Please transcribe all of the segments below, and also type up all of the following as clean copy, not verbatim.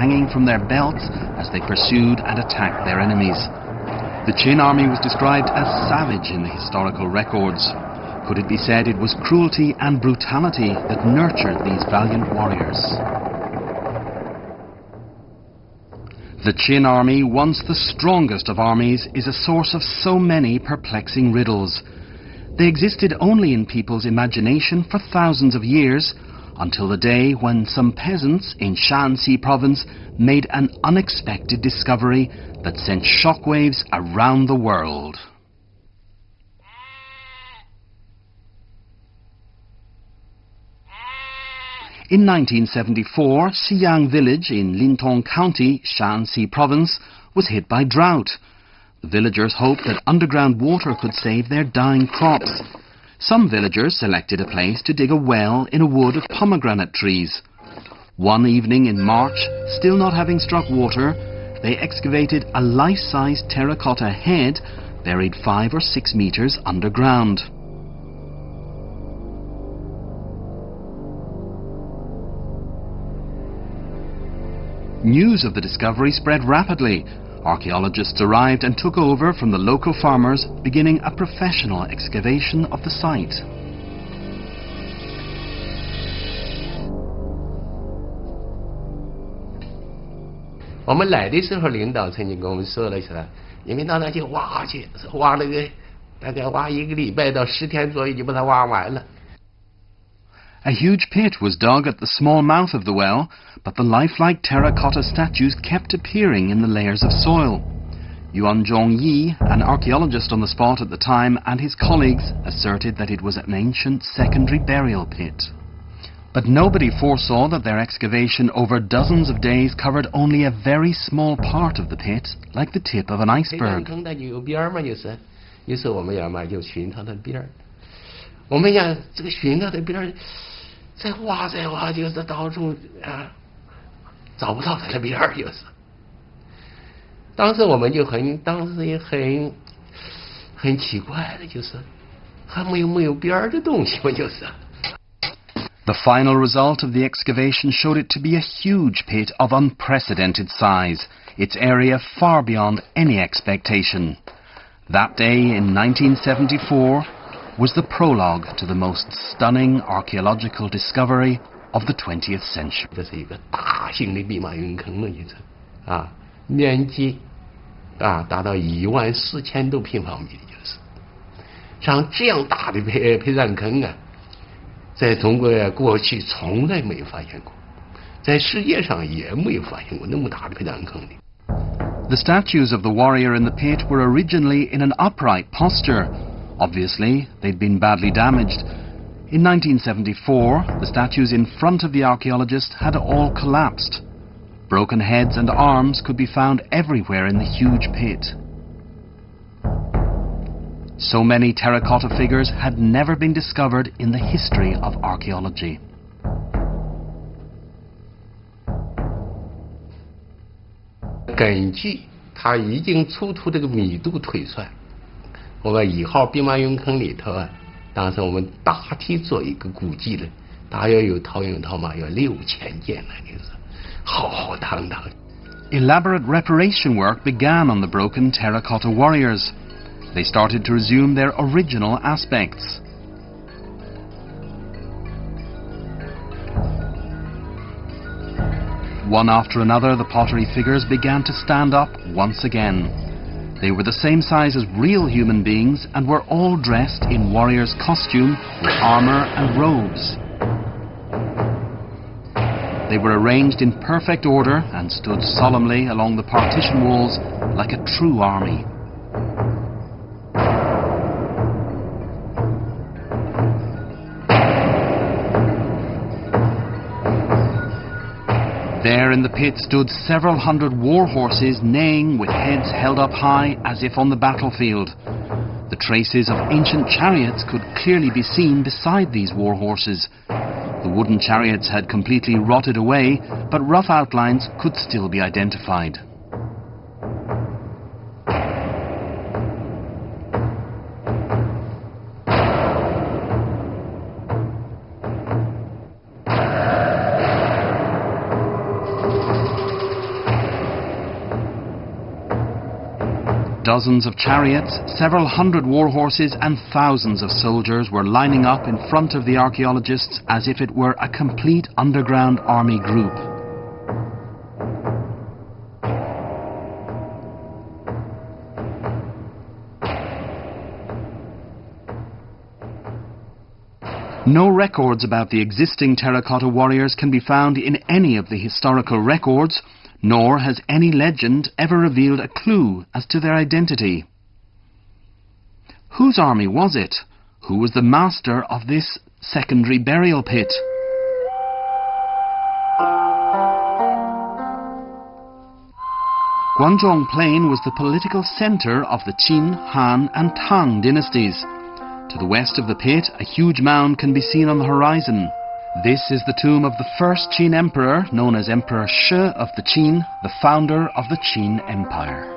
hanging from their belts as they pursued and attacked their enemies. The Qin army was described as savage in the historical records. Could it be said it was cruelty and brutality that nurtured these valiant warriors? The Qin army, once the strongest of armies, is a source of so many perplexing riddles. They existed only in people's imagination for thousands of years, until the day when some peasants in Shanxi province made an unexpected discovery that sent shockwaves around the world. In 1974, Xiyang village in Lintong County, Shanxi province, was hit by drought. The villagers hoped that underground water could save their dying crops. Some villagers selected a place to dig a well in a wood of pomegranate trees. One evening in March, still not having struck water, they excavated a life-size terracotta head buried 5 or 6 meters underground. News of the discovery spread rapidly. Archaeologists arrived and took over from the local farmers, beginning a professional excavation of the site. 我们来的时候，领导曾经跟我们说了一下，你们到那去挖去，挖了个大概挖1个礼拜到10天左右就把它挖完了。 A huge pit was dug at the small mouth of the well, but the lifelike terracotta statues kept appearing in the layers of soil. Yuan Zhongyi, an archaeologist on the spot at the time, and his colleagues asserted that it was an ancient secondary burial pit. But nobody foresaw that their excavation over dozens of days covered only a very small part of the pit, like the tip of an iceberg. 于是我们要嘛就寻它的边儿，我们要这个寻它的边儿。 再挖，就是到处找不到它的边儿，就是。当时我们就当时也很奇怪的，就是还没有边儿的东西嘛，就是。The final result of the excavation showed it to be a huge pit of unprecedented size, its area far beyond any expectation. That day in 1974 was the prologue to the most stunning archaeological discovery of the 20th century. 这是一个大型的兵马俑坑了，就是面积达到14000多平方米的，就是像这样大的陪葬坑在中国过去从来没发现过，在世界上也没有发现过那么大的陪葬坑的。 The statues of the warrior in the pit were originally in an upright posture. Obviously, they'd been badly damaged. In 1974, the statues in front of the archaeologist had all collapsed. Broken heads and arms could be found everywhere in the huge pit. So many terracotta figures had never been discovered in the history of archaeology. 根据它已经出土这个密度推算。 我们1号兵马俑坑里头当时我们大体做一个估计了，大约有陶俑陶马有6000件了，就是浩浩荡荡。Elaborate reparation work began on the broken terracotta warriors. They started to resume their original aspects. One after another, the pottery figures began to stand up once again. They were the same size as real human beings and were all dressed in warriors' costume with armor and robes. They were arranged in perfect order and stood solemnly along the partition walls like a true army. There in the pit stood several hundred war horses neighing with heads held up high as if on the battlefield. The traces of ancient chariots could clearly be seen beside these war horses. The wooden chariots had completely rotted away, but rough outlines could still be identified. Dozens of chariots, several hundred war horses and thousands of soldiers were lining up in front of the archaeologists as if it were a complete underground army group. No records about the existing terracotta warriors can be found in any of the historical records, nor has any legend ever revealed a clue as to their identity. Whose army was it? Who was the master of this secondary burial pit? Guangzhong Plain was the political centre of the Qin, Han and Tang dynasties. To the west of the pit, a huge mound can be seen on the horizon. This is the tomb of the first Qin emperor, known as Emperor Shi of the Qin, the founder of the Qin Empire.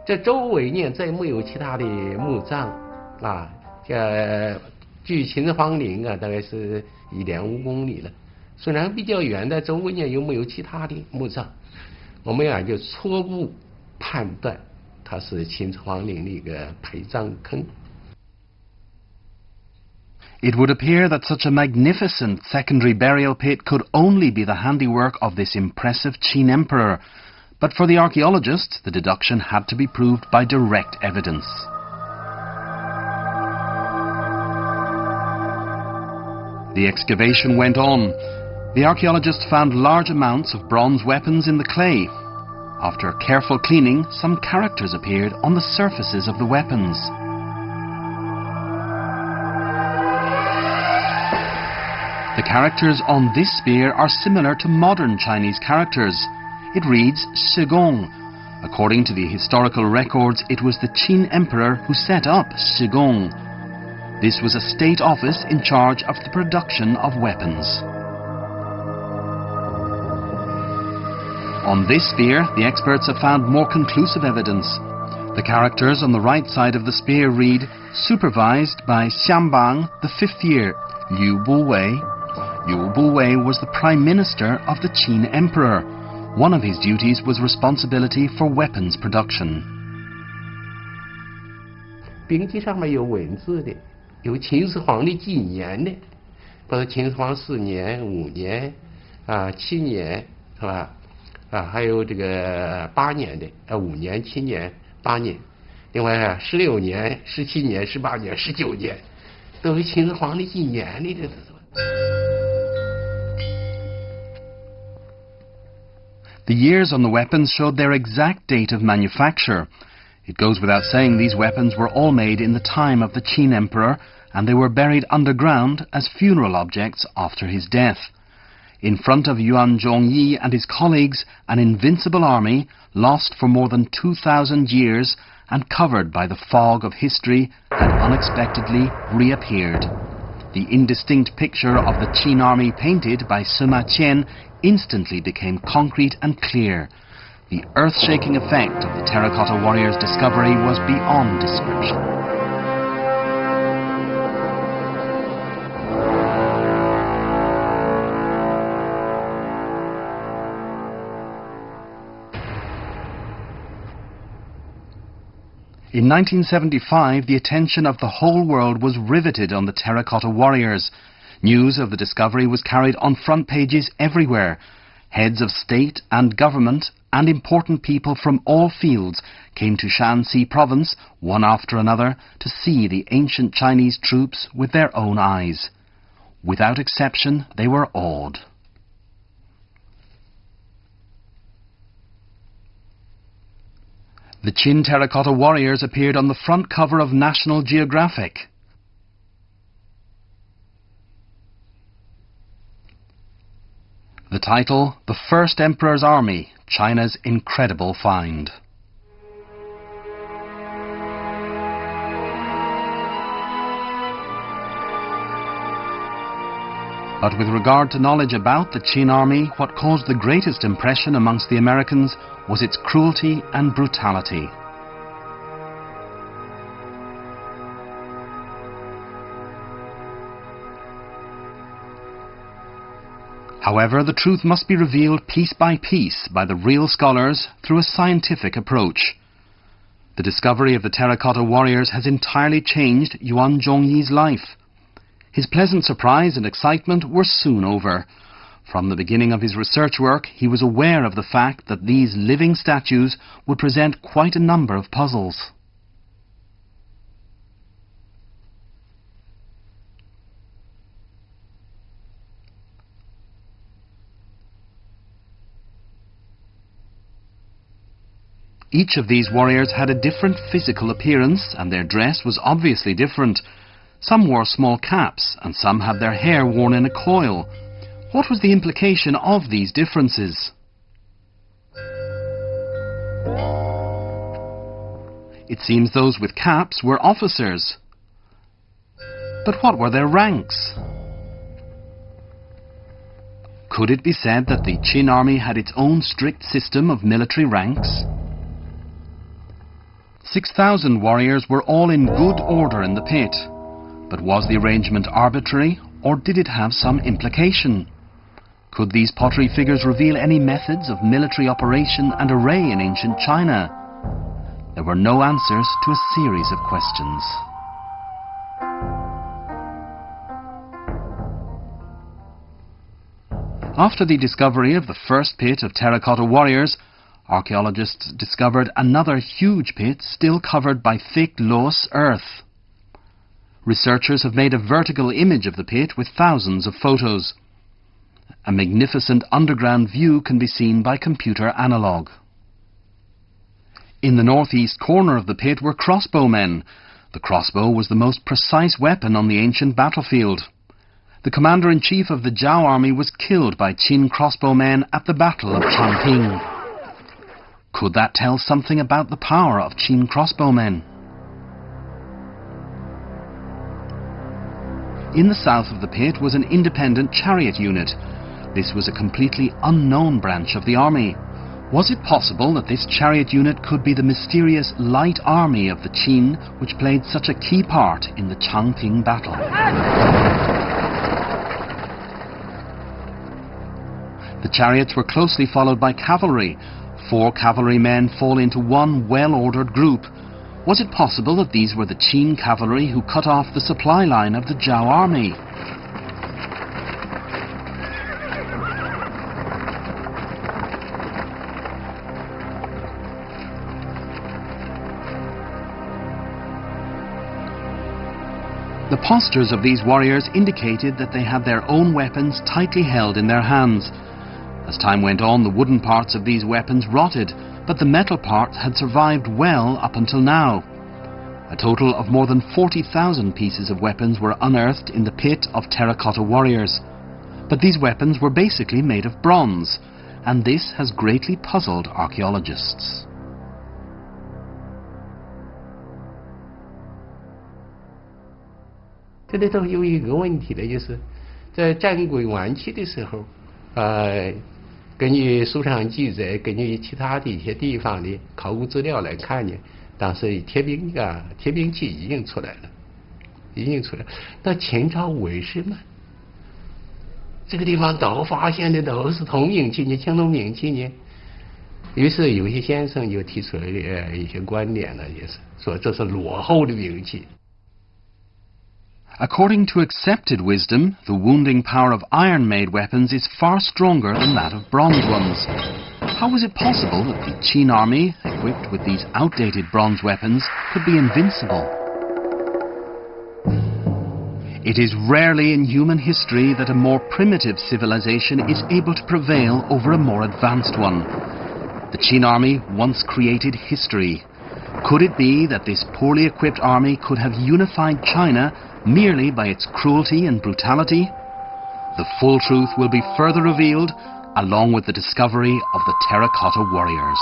这周围呢，再没有其他的墓葬啊。距秦始皇陵啊，大概是1.5公里了。虽然比较远，但周围呢又没有其他的墓葬，我们呀就初步判断它是秦始皇陵的一个陪葬坑。 It would appear that such a magnificent secondary burial pit could only be the handiwork of this impressive Qin emperor, but for the archaeologists, the deduction had to be proved by direct evidence. The excavation went on. The archaeologists found large amounts of bronze weapons in the clay. After careful cleaning, some characters appeared on the surfaces of the weapons. The characters on this spear are similar to modern Chinese characters. It reads Shigong. According to the historical records, it was the Qin emperor who set up Shigong. This was a state office in charge of the production of weapons. On this spear, the experts have found more conclusive evidence. The characters on the right side of the spear read, supervised by Xianbang, the 5th year, Liu Buwei. Liu Buwei was the prime minister of the Qin emperor. One of his duties was responsibility for weapons production. 兵器上面有文字的，有秦始皇的纪年的，比如秦始皇4年、5年啊、7年，是吧？啊，还有这个8年的，5年、7年、8年，另外16年、17年、18年、19年，都是秦始皇的纪年的，这是。 The years on the weapons showed their exact date of manufacture. It goes without saying these weapons were all made in the time of the Qin emperor, and they were buried underground as funeral objects after his death. In front of Yuan Zhongyi and his colleagues, an invincible army, lost for more than 2,000 years and covered by the fog of history, had unexpectedly reappeared. The indistinct picture of the Qin army painted by Sima Qian instantly became concrete and clear. The earth-shaking effect of the terracotta warriors' discovery was beyond description. In 1975, the attention of the whole world was riveted on the terracotta warriors. News of the discovery was carried on front pages everywhere. Heads of state and government and important people from all fields came to Shanxi province, one after another, to see the ancient Chinese troops with their own eyes. Without exception, they were awed. The Qin terracotta warriors appeared on the front cover of National Geographic. The title, The First Emperor's Army, China's Incredible Find. But with regard to knowledge about the Qin army, what caused the greatest impression amongst the Americans was its cruelty and brutality. However, the truth must be revealed piece by the real scholars through a scientific approach. The discovery of the Terracotta warriors has entirely changed Yuan Zhongyi's life. His pleasant surprise and excitement were soon over. From the beginning of his research work, he was aware of the fact that these living statues would present quite a number of puzzles. Each of these warriors had a different physical appearance, and their dress was obviously different. Some wore small caps, and some had their hair worn in a coil. What was the implication of these differences? It seems those with caps were officers. But what were their ranks? Could it be said that the Qin army had its own strict system of military ranks? 6,000 warriors were all in good order in the pit. But was the arrangement arbitrary, or did it have some implication? Could these pottery figures reveal any methods of military operation and array in ancient China? There were no answers to a series of questions. After the discovery of the first pit of terracotta warriors, archaeologists discovered another huge pit still covered by thick loess earth. Researchers have made a vertical image of the pit with thousands of photos. A magnificent underground view can be seen by computer analogue. In the northeast corner of the pit were crossbowmen. The crossbow was the most precise weapon on the ancient battlefield. The commander-in-chief of the Zhao army was killed by Qin crossbowmen at the Battle of Changping. Could that tell something about the power of Qin crossbowmen? In the south of the pit was an independent chariot unit. This was a completely unknown branch of the army. Was it possible that this chariot unit could be the mysterious light army of the Qin, which played such a key part in the Changping battle? The chariots were closely followed by cavalry. 4 cavalrymen fall into one well-ordered group. Was it possible that these were the Qin cavalry who cut off the supply line of the Zhao army? The postures of these warriors indicated that they had their own weapons tightly held in their hands. As time went on, the wooden parts of these weapons rotted, but the metal parts had survived well up until now. A total of more than 40,000 pieces of weapons were unearthed in the pit of terracotta warriors. But these weapons were basically made of bronze, and this has greatly puzzled archaeologists.这里头有一个问题的，就是在战国晚期的时候，根据书上记载，根据其他的一些地方的考古资料来看呢，当时铁兵器已经出来了，那秦朝为什么这个地方都发现的都是铜兵器呢，青铜兵器呢？于是有些先生就提出了一些观点呢，也是说这是落后的兵器。According to accepted wisdom, the wounding power of iron-made weapons is far stronger than that of bronze ones. How was it possible that the Qin army, equipped with these outdated bronze weapons, could be invincible? It is rarely in human history that a more primitive civilization is able to prevail over a more advanced one. The Qin army once created history. Could it be that this poorly equipped army could have unified China merely by its cruelty and brutality? The full truth will be further revealed along with the discovery of the terracotta warriors.